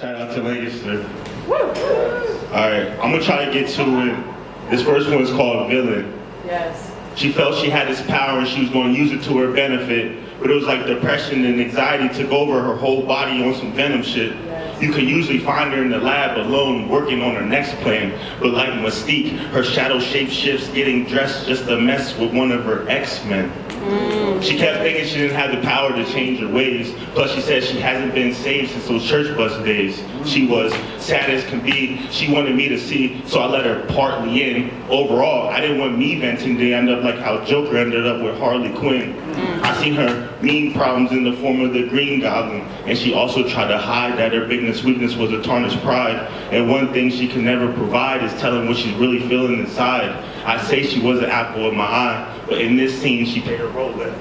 Shout out to Lancaster. Alright, I'm gonna try to get to it. This first one is called Villain. Yes. She felt she had this power and she was going to use it to her benefit, but it was like depression and anxiety took over her whole body on some venom shit. Yes. You could usually find her in the lab alone working on her next plan, but like Mystique, her shadow shape shifts getting dressed just to mess with one of her X-Men. She kept thinking she didn't have the power to change her ways. Plus she said she hasn't been saved since those church bus days. She was sad as can be. She wanted me to see, so I let her partly in. Overall, I didn't want me venting to end up like how Joker ended up with Harley Quinn. I seen her mean problems in the form of the Green Goblin, and she also tried to hide that her biggest weakness was a tarnished pride. And one thing she can never provide is telling what she's really feeling inside. I say she was an apple of my eye, but in this scene she played her role as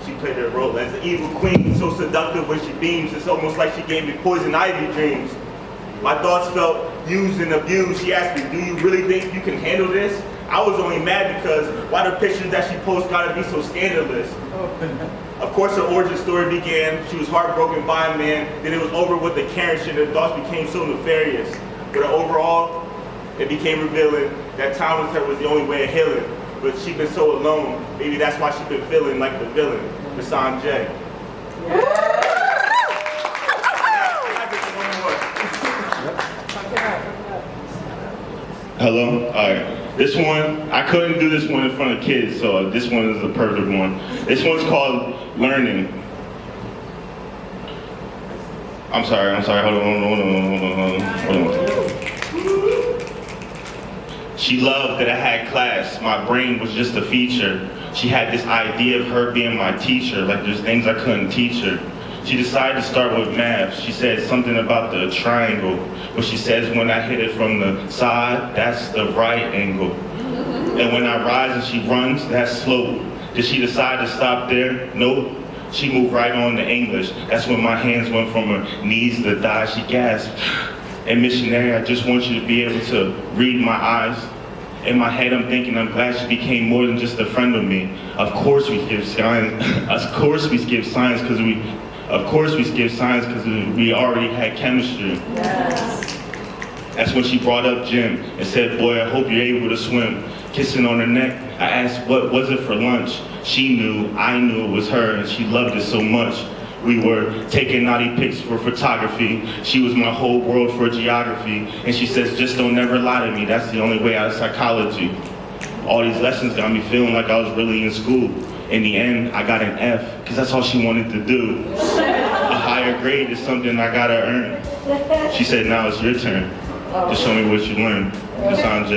she played her role as an evil queen, so seductive when she beams. It's almost like she gave me poison ivy dreams. My thoughts felt used and abused. She asked me, "Do you really think you can handle this?" I was only mad because why the pictures that she posts gotta be so scandalous? Of course, her origin story began. She was heartbroken by a man. Then it was over with the Karen shit. Her thoughts became so nefarious. But overall, it became revealing that time with her was the only way of healing. But she's been so alone. Maybe that's why she's been feeling like the villain, Rasan J. Hello? Alright. This one, I couldn't do this one in front of kids, so this one is the perfect one. This one's called Learning. I'm sorry, hold on. She loved that I had class. My brain was just a feature. She had this idea of her being my teacher, like there's things I couldn't teach her. She decided to start with math. She said something about the triangle, but she says when I hit it from the side, that's the right angle. And when I rise and she runs, that's slope. Did she decide to stop there? Nope. She moved right on to English. That's when my hands went from her knees to the thighs. She gasped. And missionary, I just want you to be able to read my eyes. In my head, I'm thinking, I'm glad she became more than just a friend of me. Of course we give science. Of course we give science because we already had chemistry. Yes. That's when she brought up gym and said, "Boy, I hope you're able to swim." Kissing on her neck, I asked, "What was it for lunch?" She knew, I knew it was her, and she loved it so much. We were taking naughty pics for photography. She was my whole world for geography. And she says, "Just don't never lie to me. That's the only way out of psychology." All these lessons got me feeling like I was really in school. In the end, I got an F, because that's all she wanted to do. A higher grade is something I gotta earn. She said, "Now it's your turn. Just show me what you learned." Rasan J.